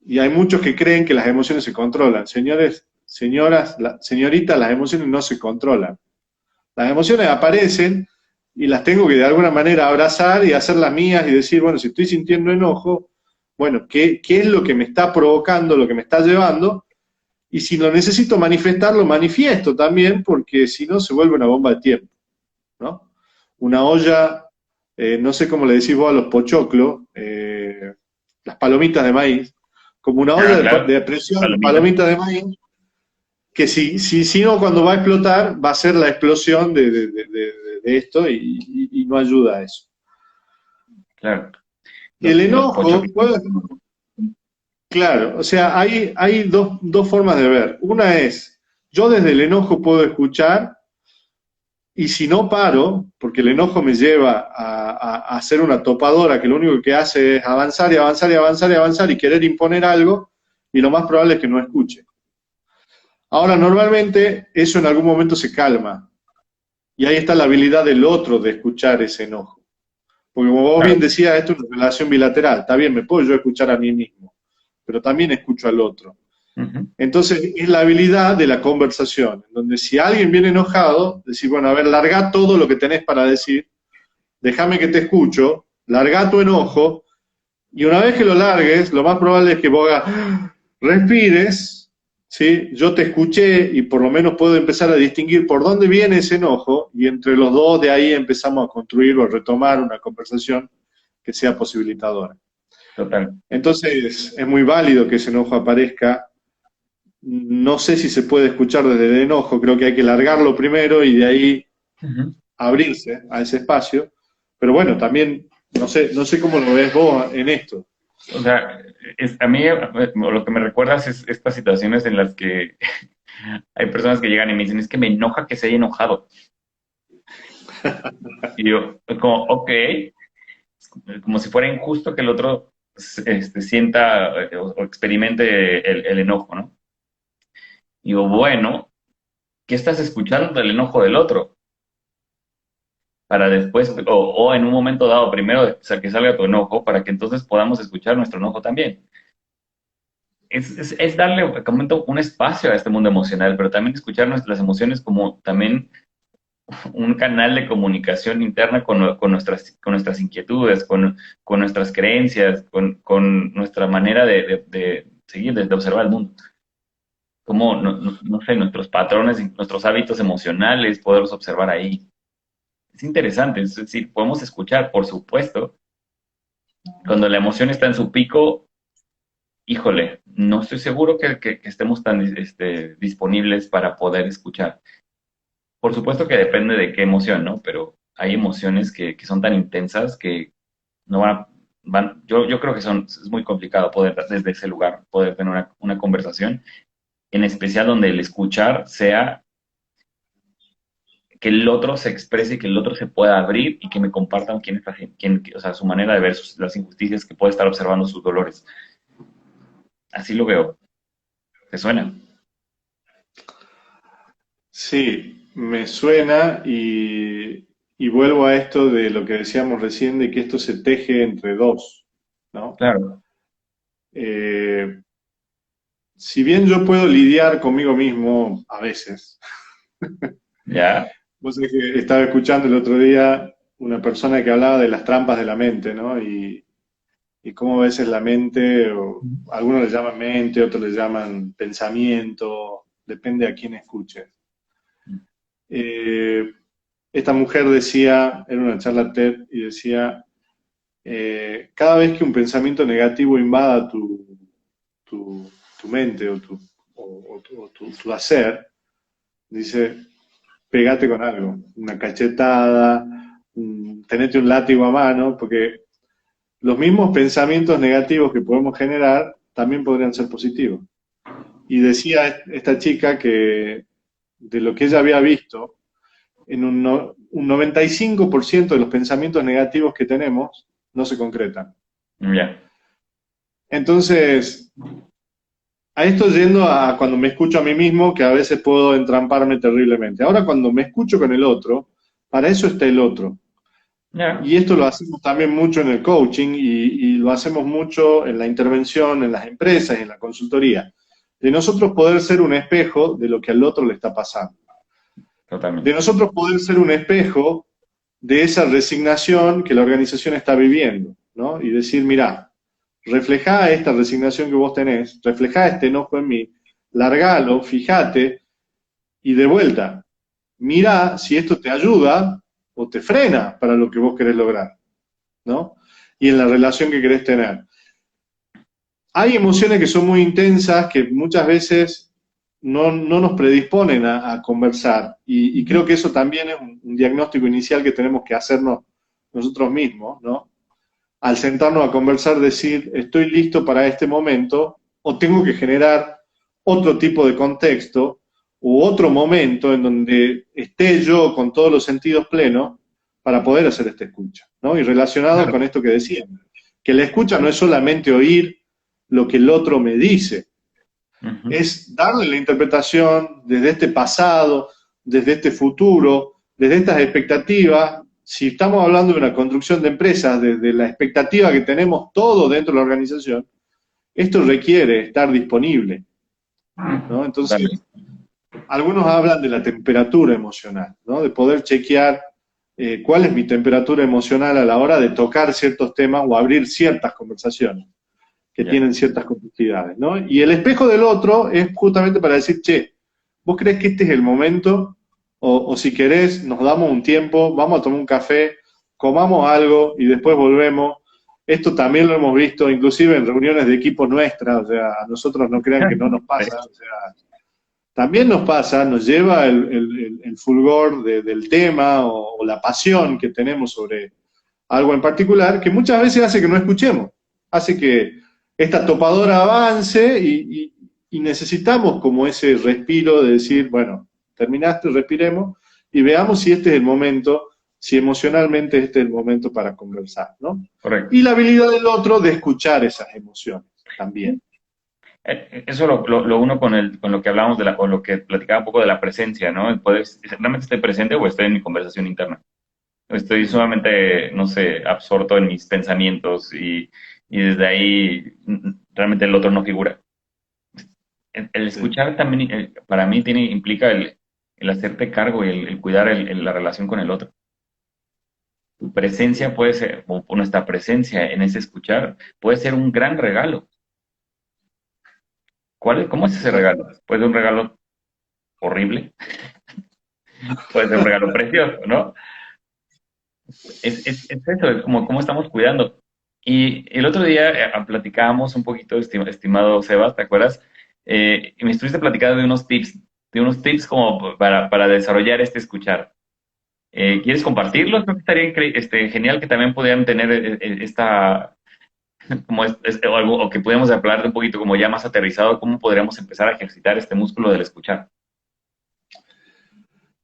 y hay muchos que creen que las emociones se controlan. Señores, señoras, señoritas, las emociones no se controlan. Las emociones aparecen y las tengo que de alguna manera abrazar y hacerlas mías y decir, bueno, si estoy sintiendo enojo, bueno, ¿qué es lo que me está provocando, lo que me está llevando? Y si lo necesito manifestar, lo manifiesto también, porque si no se vuelve una bomba de tiempo, ¿no? Una olla, no sé cómo le decís vos a los pochoclos, las palomitas de maíz, como una olla Ah, claro, de presión de palomita. palomitas de maíz, que si no, cuando va a explotar, va a ser la explosión de esto y no ayuda a eso. Claro, El los pochos. enojo, claro, o sea, hay dos formas de ver. Una es, yo desde el enojo puedo escuchar y si no paro, porque el enojo me lleva a ser una topadora que lo único que hace es avanzar y avanzar y avanzar y avanzar y querer imponer algo, y lo más probable es que no escuche. Ahora, normalmente eso en algún momento se calma, y ahí está la habilidad del otro de escuchar ese enojo. Porque como vos bien Claro. decías, esto es una relación bilateral. Está bien, me puedo yo escuchar a mí mismo, pero también escucho al otro. Ujú. Entonces, es la habilidad de la conversación, en donde si alguien viene enojado, decir, bueno, a ver, larga todo lo que tenés para decir, déjame que te escucho, larga tu enojo, y una vez que lo largues, lo más probable es que vos hagas, respires, ¿sí? Yo te escuché y por lo menos puedo empezar a distinguir por dónde viene ese enojo, y entre los dos de ahí empezamos a construir o a retomar una conversación que sea posibilitadora. Total. Entonces, es muy válido que ese enojo aparezca. No sé si se puede escuchar desde el enojo, creo que hay que largarlo primero y de ahí Ujú. abrirse a ese espacio. Pero bueno, también no sé cómo lo ves vos en esto. O sea, a mí lo que me recuerdas es estas situaciones en las que hay personas que llegan y me dicen, es que me enoja que se haya enojado. Y yo, como, ok, como si fuera injusto que el otro sienta o experimente el enojo, ¿no? Y yo, bueno, ¿qué estás escuchando del enojo del otro? Para después, o en un momento dado, primero, o sea, que salga tu enojo, para que entonces podamos escuchar nuestro enojo también. Es darle, comento, un espacio a este mundo emocional, pero también escuchar nuestras emociones como también un canal de comunicación interna con nuestras inquietudes, con nuestras creencias, con nuestra manera de seguir, de observar el mundo. Como, no sé, nuestros patrones, nuestros hábitos emocionales, poderlos observar ahí. Es interesante, es decir, podemos escuchar, por supuesto, cuando la emoción está en su pico, híjole, no estoy seguro que estemos tan disponibles para poder escuchar. Por supuesto que depende de qué emoción, ¿no? Pero hay emociones que son tan intensas que no yo creo que es muy complicado poder desde ese lugar poder tener una conversación, en especial donde el escuchar sea que el otro se exprese y que el otro se pueda abrir y que me compartan o sea, su manera de ver las injusticias, que puede estar observando sus dolores. Así lo veo. ¿Te suena? Sí, me suena y vuelvo a esto de lo que decíamos recién, de que esto se teje entre dos, ¿no? Claro. Eh, si bien yo puedo lidiar conmigo mismo a veces, ¿Ya? vos sabés que estaba escuchando el otro día una persona que hablaba de las trampas de la mente, ¿no? Y cómo a veces la mente, o algunos le llaman mente, otros le llaman pensamiento, depende a quién escuche. Eh, Esta mujer decía, era una charla TED, y decía, cada vez que un pensamiento negativo invada tu mente o tu hacer, dice, pegate con algo, una cachetada, tenete un látigo a mano, porque los mismos pensamientos negativos que podemos generar también podrían ser positivos. Y decía esta chica que de lo que ella había visto, en un 95% de los pensamientos negativos que tenemos no se concretan. Ya. Entonces, a esto yendo a cuando me escucho a mí mismo, que a veces puedo entramparme terriblemente. Ahora cuando me escucho con el otro, para eso está el otro. Ya. Y esto lo hacemos también mucho en el coaching y lo hacemos mucho en la intervención, en las empresas y en la consultoría. De nosotros poder ser un espejo de lo que al otro le está pasando. De Totalmente. nosotros poder ser un espejo de esa resignación que la organización está viviendo, ¿no? Y decir, mira, reflejá esta resignación que vos tenés, reflejá este enojo en mí, largalo, fíjate, y de vuelta, mira si esto te ayuda o te frena para lo que vos querés lograr, ¿no? Y en la relación que querés tener. Hay emociones que son muy intensas, que muchas veces no nos predisponen a conversar. Y creo que eso también es un diagnóstico inicial que tenemos que hacernos nosotros mismos, ¿no? Al sentarnos a conversar, decir, estoy listo para este momento, o tengo que generar otro tipo de contexto, u otro momento en donde esté yo con todos los sentidos plenos para poder hacer esta escucha, ¿no? Y relacionado Claro. con esto que decía, que la escucha no es solamente oír lo que el otro me dice, Ujú. es darle la interpretación desde este pasado, desde este futuro, desde estas expectativas. Si estamos hablando de una construcción de empresas, desde la expectativa que tenemos todos dentro de la organización, esto requiere estar disponible, ¿no? Entonces, Totalmente. algunos hablan de la temperatura emocional, ¿no? De poder chequear cuál es mi temperatura emocional a la hora de tocar ciertos temas o abrir ciertas conversaciones que Ya. tienen ciertas complejidades, ¿no? Y el espejo del otro es justamente para decir, che, ¿vos crees que este es el momento? O si querés, nos damos un tiempo, vamos a tomar un café, comamos algo y después volvemos. Esto también lo hemos visto, inclusive en reuniones de equipos nuestras, o sea, a nosotros no crean que no nos Sí. pasa, o sea, también nos pasa, nos lleva el fulgor del tema o la pasión que tenemos sobre algo en particular, que muchas veces hace que no escuchemos, hace que esta topadora avance y necesitamos como ese respiro de decir, bueno, terminaste, respiremos y veamos si este es el momento, si emocionalmente este es el momento para conversar, ¿no? Correcto. Y la habilidad del otro de escuchar esas emociones también. Eso lo uno con lo que hablábamos o lo que platicaba un poco de la presencia, ¿no? Puedes, ¿realmente estoy presente o estoy en mi conversación interna? Estoy sumamente, no sé, absorto en mis pensamientos y desde ahí realmente el otro no figura. El Sí. escuchar también, para mí, implica el hacerte cargo y el cuidar la relación con el otro. Tu presencia puede ser, o nuestra presencia en ese escuchar, puede ser un gran regalo. ¿Cómo es ese regalo? Puede ser un regalo horrible, puede ser un regalo precioso, ¿no? Es eso, es como cómo estamos cuidando. Y el otro día platicábamos un poquito, estimado Sebas, ¿te acuerdas? Y me estuviste platicando de unos tips como para desarrollar este escuchar. ¿Quieres compartirlos? Creo que estaría genial que también pudieran tener esta, como o algo, o que pudiéramos hablar de un poquito como ya más aterrizado, cómo podríamos empezar a ejercitar este músculo del escuchar.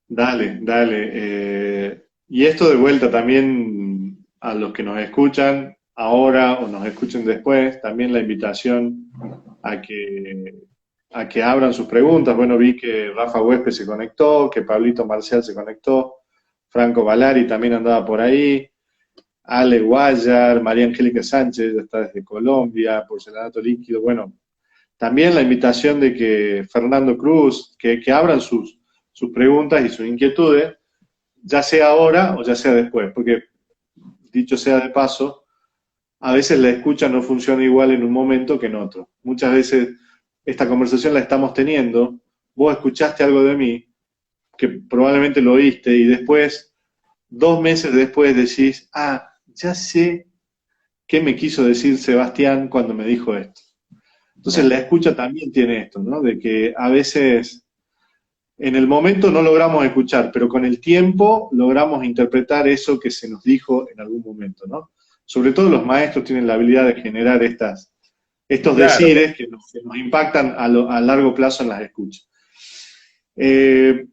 Dale, dale. Y esto de vuelta también a los que nos escuchan ahora o nos escuchen después, también la invitación a que, a que abran sus preguntas. Bueno, vi que Rafa Huespe se conectó, que Pablito Marcial se conectó, Franco Valari también andaba por ahí, Ale Guayar, María Angélica Sánchez, ya está desde Colombia, Porcelanato Líquido. Bueno, también la invitación de que Fernando Cruz, que abran sus preguntas y sus inquietudes, ya sea ahora o ya sea después, porque dicho sea de paso, a veces la escucha no funciona igual en un momento que en otro. Muchas veces esta conversación la estamos teniendo, vos escuchaste algo de mí, que probablemente lo oíste, y después, 2 meses después decís, ah, ya sé qué me quiso decir Sebastián cuando me dijo esto. Entonces Ya. la escucha también tiene esto, ¿no? De que a veces en el momento no logramos escuchar, pero con el tiempo logramos interpretar eso que se nos dijo en algún momento, ¿no? Sobre todo los maestros tienen la habilidad de generar estos Claro. decires que nos impactan a largo plazo en las escuchas. Eh,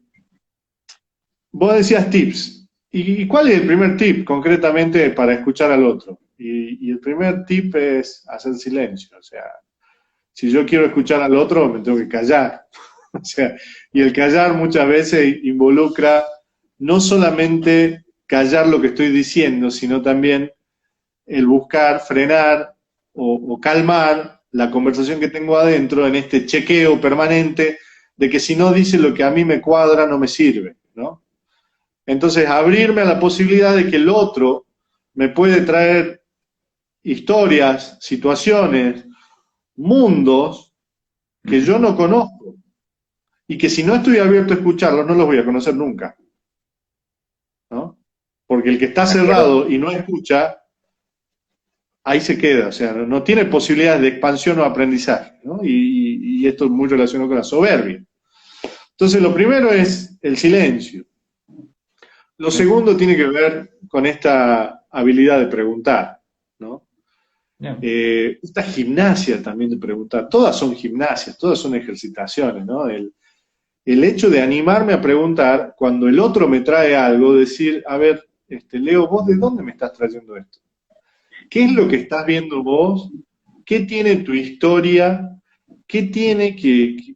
Vos decías tips. ¿Y cuál es el primer tip concretamente para escuchar al otro? Y el primer tip es hacer silencio. O sea, si yo quiero escuchar al otro, me tengo que callar. O sea, y el callar muchas veces involucra no solamente callar lo que estoy diciendo, sino también el buscar frenar o calmar la conversación que tengo adentro en este chequeo permanente de que si no dice lo que a mí me cuadra, no me sirve, ¿no? Entonces, abrirme a la posibilidad de que el otro me puede traer historias, situaciones, mundos que Ujú. yo no conozco y que si no estoy abierto a escucharlos, no los voy a conocer nunca, ¿no? Porque el que está De acuerdo. cerrado y no escucha, ahí se queda, o sea, no tiene posibilidades de expansión o aprendizaje, ¿no? Y esto es muy relacionado con la soberbia. Entonces, lo primero es el silencio. Lo Sí. segundo tiene que ver con esta habilidad de preguntar, ¿no? Ya. Esta gimnasia también de preguntar, todas son gimnasias, todas son ejercitaciones, ¿no? El hecho de animarme a preguntar cuando el otro me trae algo, decir, a ver, Leo, ¿vos de dónde me estás trayendo esto? ¿Qué es lo que estás viendo vos? ¿Qué tiene tu historia? ¿Qué tiene que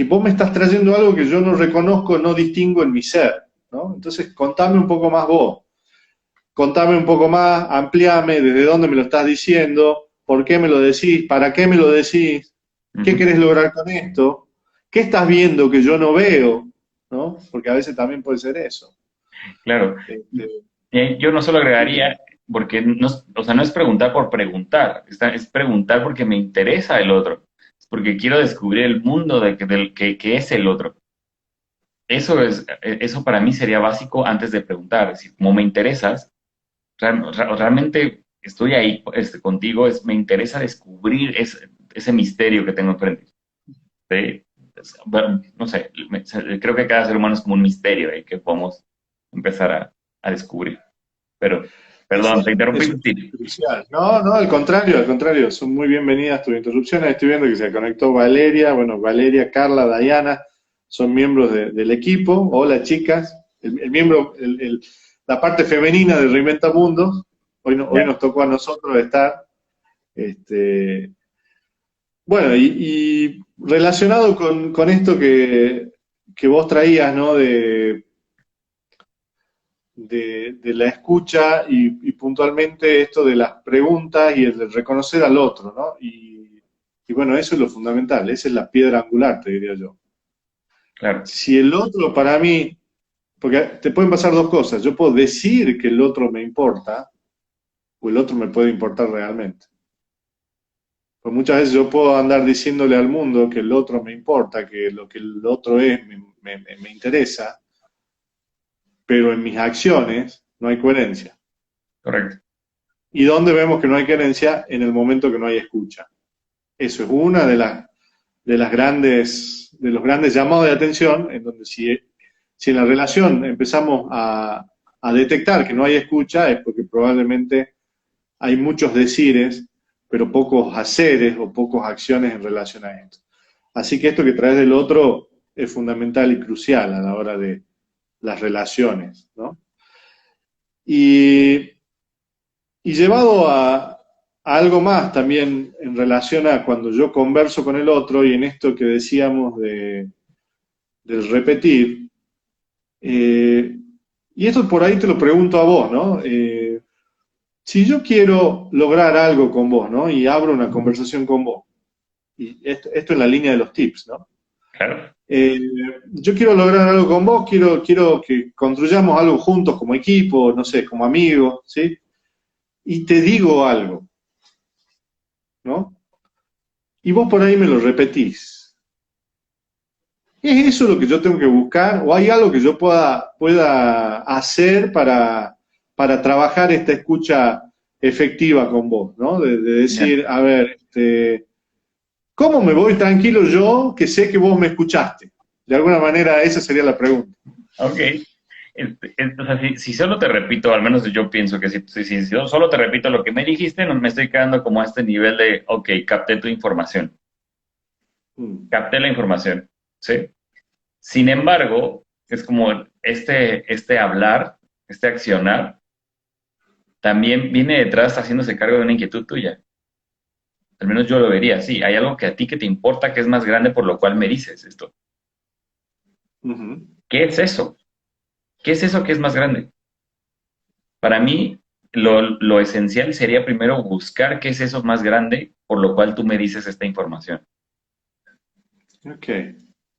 vos me estás trayendo algo que yo no reconozco, no distingo en mi ser? ¿No? Entonces, contame un poco más vos. Contame un poco más, ampliame desde dónde me lo estás diciendo, por qué me lo decís, para qué me lo decís, qué Ujú. querés lograr con esto, qué estás viendo que yo no veo, ¿no? Porque a veces también puede ser eso. Claro. Este, Yo no solo dime. agregaría, porque no, o sea, no es preguntar por preguntar, es preguntar porque me interesa el otro, es porque quiero descubrir el mundo que es el otro. Eso para mí sería básico antes de preguntar. Es decir, como me interesas, realmente estoy ahí contigo, me interesa descubrir ese misterio que tengo enfrente. ¿Sí? Bueno, no sé, creo que cada ser humano es como un misterio que podemos empezar a descubrir. Pero, perdón, te interrumpí Eso tu es tip. crucial. No, no, al contrario, son muy bienvenidas tus interrupciones. Estoy viendo que se conectó Valeria, bueno, Valeria, Carla, Dayana, son miembros del equipo. Hola, chicas. El miembro, la parte femenina de Reinventa Mundos. Hoy Ya. nos tocó a nosotros estar. Este, bueno, y relacionado con esto que vos traías, ¿no? De la escucha y puntualmente esto de las preguntas y el de reconocer al otro, ¿no? Y bueno, eso es lo fundamental, esa es la piedra angular, te diría yo. Claro, Si el otro para mí, porque te pueden pasar dos cosas, yo puedo decir que el otro me importa o el otro me puede importar realmente. Pues muchas veces yo puedo andar diciéndole al mundo que el otro me importa, que lo que el otro es me interesa, pero en mis acciones no hay coherencia. correcto. ¿Y dónde vemos que no hay coherencia? En el momento que no hay escucha. Eso es una de los grandes llamados de atención, en donde si en la relación empezamos a detectar que no hay escucha, es porque probablemente hay muchos decires, pero pocos haceres o pocas acciones en relación a esto. Así que esto que traes del otro es fundamental y crucial a la hora de las relaciones, ¿no? Y, y llevado a algo más también en relación a cuando yo converso con el otro y en esto que decíamos del repetir, eh, y esto por ahí te lo pregunto a vos, ¿no? Si yo quiero lograr algo con vos, ¿no? Y abro una conversación con vos, y esto en la línea de los tips, ¿no? Claro. Eh, yo quiero lograr algo con vos, quiero que construyamos algo juntos como equipo, no sé, como amigos, ¿sí? Y te digo algo, ¿no? Y vos por ahí me lo repetís. ¿Es eso lo que yo tengo que buscar? ¿O hay algo que yo pueda hacer para trabajar esta escucha efectiva con vos, ¿no? De Ya. decir, a ver, ¿cómo me voy tranquilo yo que sé que vos me escuchaste? De alguna manera, esa sería la pregunta. Ok. O sea, si solo te repito, al menos yo pienso que si yo solo te repito lo que me dijiste, no me estoy quedando como a este nivel de, ok, capté tu información, Mm. capté la información, ¿sí? Sin embargo, es como este hablar, este accionar, también viene detrás haciéndose cargo de una inquietud tuya. Al menos yo lo vería así. Hay algo que a ti que te importa que es más grande por lo cual me dices esto. Ujú. ¿Qué es eso? ¿Qué es eso que es más grande? Para mí, lo esencial sería primero buscar qué es eso más grande por lo cual tú me dices esta información. Ok.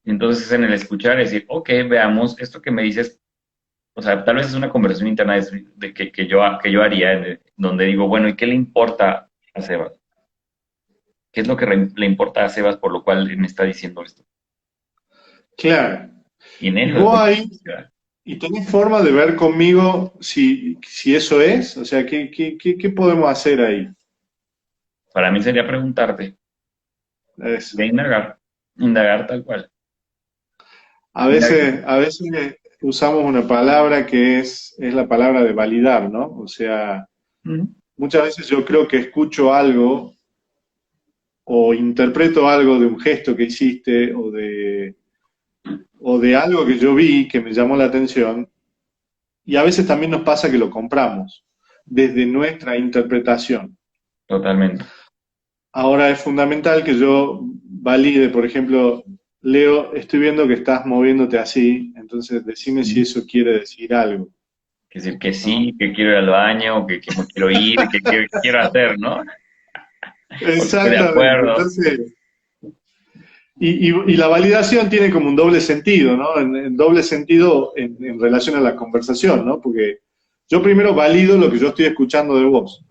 Y entonces en el escuchar decir, ok, veamos, esto que me dices, o sea, tal vez es una conversación interna que yo haría, donde digo, bueno, ¿y qué le importa a Sebas? ¿Qué es lo que le importa a Sebas por lo cual me está diciendo esto? Claro. Y en Y eso es vos donde ahí, y tenés forma de ver conmigo si eso es, o sea, ¿qué podemos hacer ahí? para mí sería preguntarte, Eso. de indagar tal cual. Indagar. A veces usamos una palabra que es la palabra de validar, ¿no? O sea, Ujú. muchas veces yo creo que escucho algo o interpreto algo de un gesto que hiciste o de algo que yo vi que me llamó la atención y a veces también nos pasa que lo compramos desde nuestra interpretación. Totalmente. Ahora es fundamental que yo valide, por ejemplo, Leo, estoy viendo que estás moviéndote así, entonces decime si Ujú. eso quiere decir algo, Que decir que ¿no? sí, que quiero ir al baño, que me quiero ir, que quiero hacer, ¿no? O que estoy de Exactamente. acuerdo. Entonces, y la validación tiene como un doble sentido, ¿no? En doble sentido en relación a la conversación, ¿no? Porque yo primero valido lo que yo estoy escuchando de vos.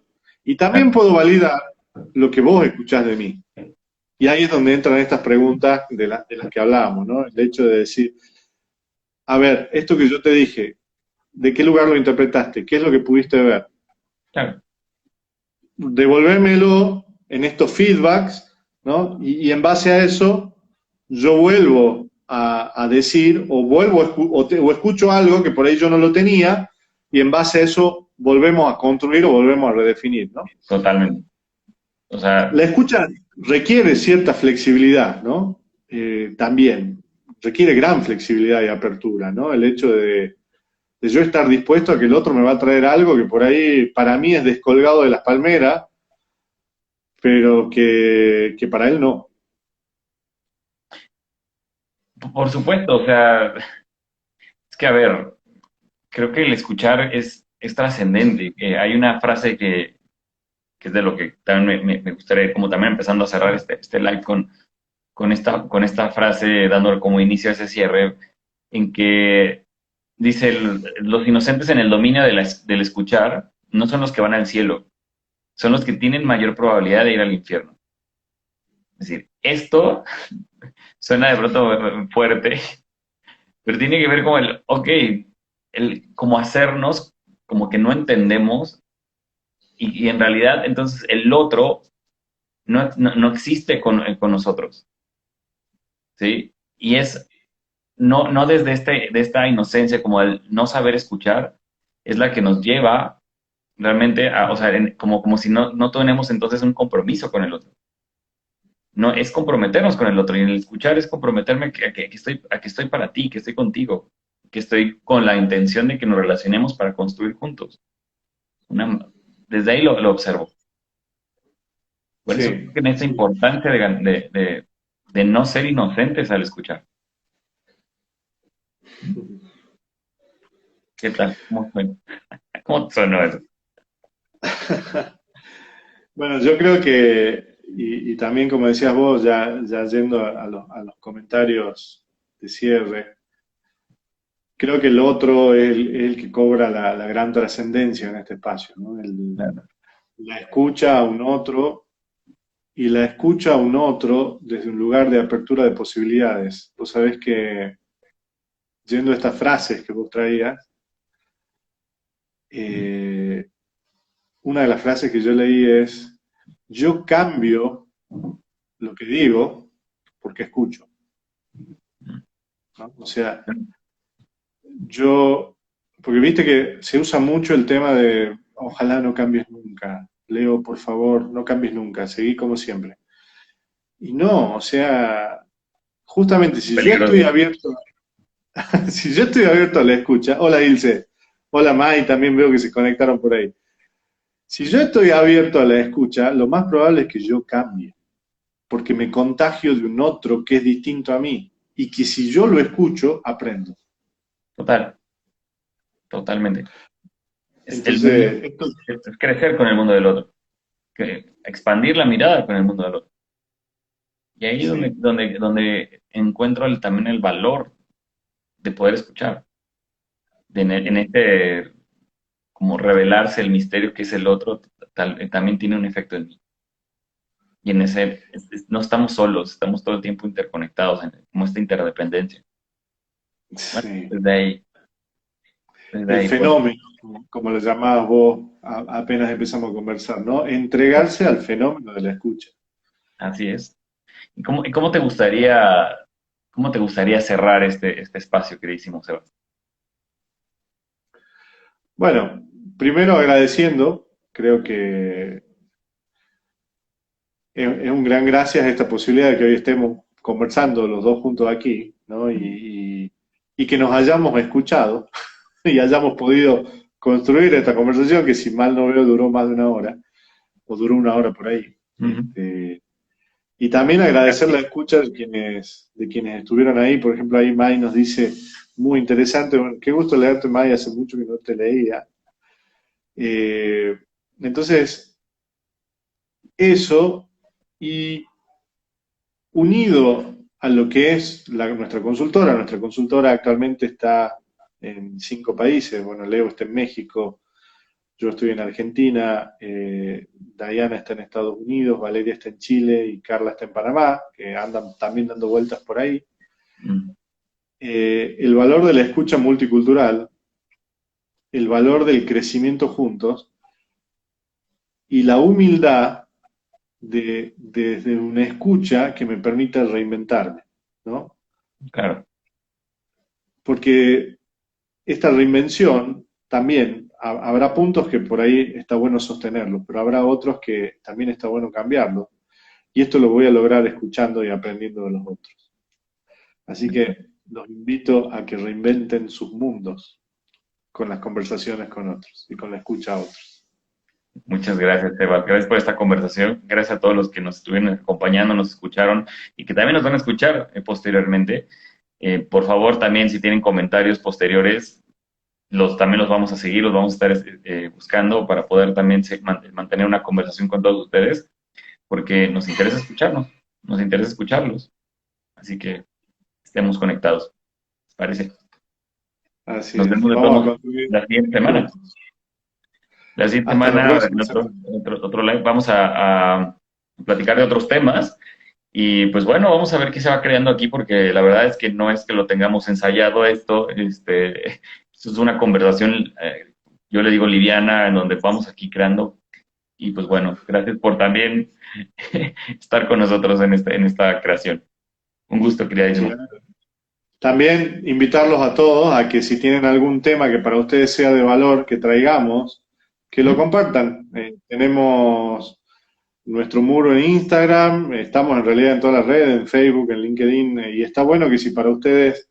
Y también Claro. puedo validar lo que vos escuchás de mí. Y ahí es donde entran estas preguntas de las que hablábamos, ¿no? El hecho de decir, a ver, esto que yo te dije, ¿de qué lugar lo interpretaste? ¿Qué es lo que pudiste ver? Claro. Devolvémelo en estos feedbacks, ¿no? Y en base a eso, yo vuelvo a decir, o vuelvo o escucho algo que por ahí yo no lo tenía, y en base a eso volvemos a construir o volvemos a redefinir, ¿no? Totalmente. O sea, La escucha requiere cierta flexibilidad, ¿no? También requiere gran flexibilidad y apertura, ¿no? El hecho de yo estar dispuesto a que el otro me va a traer algo que por ahí para mí es descolgado de las palmeras, pero que para él no. por supuesto, o sea, es que a ver, creo que el escuchar es trascendente. Hay una frase que es de lo que también me gustaría, como también empezando a cerrar este live con esta frase, dando como inicio a ese cierre, en que dice, los inocentes en el dominio del escuchar no son los que van al cielo, son los que tienen mayor probabilidad de ir al infierno. Es decir, esto suena de pronto fuerte, pero tiene que ver con ok, como hacernos como que no entendemos y en realidad entonces el otro no existe con nosotros, ¿sí? Y es no desde de esta inocencia como el no saber escuchar, es la que nos lleva realmente o sea, como si no tenemos entonces un compromiso con el otro. No, es comprometernos con el otro. Y el escuchar es comprometerme a que estoy para ti, que estoy contigo, que estoy con la intención de que nos relacionemos para construir juntos. Una- Desde ahí lo observo. Por eso creo Sí, que en esta sí. importancia de no ser inocentes al escuchar. ¿Qué tal? ¿Cómo suena? ¿Cómo te sonó eso? Bueno, yo creo que, y también como decías vos, ya yendo a los comentarios de cierre, creo que el otro es el que cobra la gran trascendencia en este espacio, ¿no? Claro. La escucha a un otro y la escucha a un otro desde un lugar de apertura de posibilidades. Vos sabés que, yendo a estas frases que vos traías, eh, una de las frases que yo leí es, yo cambio lo que digo porque escucho, ¿no? O sea, yo, porque viste que se usa mucho el tema de, ojalá no cambies nunca, Leo, por favor, no cambies nunca, seguí como siempre. Y no, o sea, justamente si yo estoy Peligroso. abierto, si yo estoy abierto a la escucha, hola Ilse, hola Mai, también veo que se conectaron por ahí. Si yo estoy abierto a la escucha, lo más probable es que yo cambie, porque me contagio de un otro que es distinto a mí, y que si yo lo escucho, aprendo. Total, totalmente. Es el mundo, Entonces, esto, es crecer con el mundo del otro, expandir la mirada con el mundo del otro. Y ahí es sí, donde encuentro también el valor de poder escuchar, en este, como revelarse el misterio que es el otro, también tiene un efecto en mí. Y en ese, no estamos solos, estamos todo el tiempo interconectados, como esta interdependencia. Bueno, sí. desde El ahí, pues, fenómeno, como lo llamabas vos apenas empezamos a conversar, ¿no? Entregarse al fenómeno de la escucha. así es. Y cómo te gustaría cerrar este espacio que le hicimos, Sebas? Bueno, primero agradeciendo, creo que es un gran gracias esta posibilidad de que hoy estemos conversando los dos juntos aquí, ¿no? Y que nos hayamos escuchado y hayamos podido construir esta conversación que si mal no veo duró más de una hora, o duró una hora por ahí. Ujú. Y también agradecer la escucha de quienes estuvieron ahí. Por ejemplo, ahí May nos dice, muy interesante, bueno, qué gusto leerte, May, hace mucho que no te leía. Eh, entonces, eso, y unido a lo que es nuestra consultora actualmente está en 5 países. Bueno, Leo está en México, yo estoy en Argentina, Diana está en Estados Unidos, Valeria está en Chile y Carla está en Panamá, que andan también dando vueltas por ahí. Mm, El valor de la escucha multicultural, el valor del crecimiento juntos y la humildad desde una escucha que me permita reinventarme, ¿no? claro, Porque esta reinvención también habrá puntos que por ahí está bueno sostenerlos, pero habrá otros que también está bueno cambiarlos. Y esto lo voy a lograr escuchando y aprendiendo de los otros. Así que los invito a que reinventen sus mundos con las conversaciones con otros y con la escucha a otros. muchas gracias, Sebas. Gracias por esta conversación. Gracias a todos los que nos estuvieron acompañando, nos escucharon y que también nos van a escuchar posteriormente. Por favor, también si tienen comentarios posteriores, también los vamos a seguir, los vamos a estar buscando para poder también mantener una conversación con todos ustedes, porque nos interesa escucharnos, nos interesa escucharlos. Así que estemos conectados, ¿les parece? Así Nos es. vemos de Vamos a todos construir la siguiente semana. juntos. La siguiente Hasta la semana, próxima semana. otro live, vamos a platicar de otros temas. Y pues bueno, vamos a ver qué se va creando aquí, porque la verdad es que no es que lo tengamos ensayado esto, esto es una conversación, yo le digo liviana, en donde vamos aquí creando. Y pues bueno, gracias por también estar con nosotros en esta creación. Un gusto, queridísimo. Claro. También invitarlos a todos a que si tienen algún tema que para ustedes sea de valor que traigamos, que lo compartan. Tenemos nuestro muro en Instagram, estamos en realidad en todas las redes, en Facebook, en LinkedIn, y está bueno que si para ustedes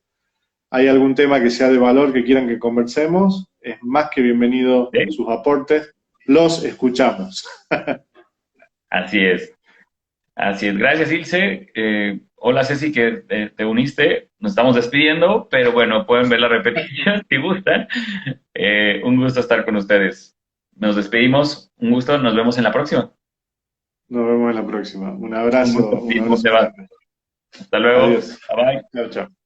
hay algún tema que sea de valor que quieran que conversemos, es más que bienvenido ¿Sí? sus aportes, los escuchamos. Así es. Así es. Gracias, Ilse. Hola, Ceci, que te uniste. Nos estamos despidiendo, pero bueno, pueden ver la repetición si gustan. Un gusto estar con ustedes. Nos despedimos. Un gusto. Nos vemos en la próxima. Nos vemos en la próxima. Un gusto, Un mismo, abrazo Sebas. grande. Hasta luego. Adiós. Bye bye. Chao, chao.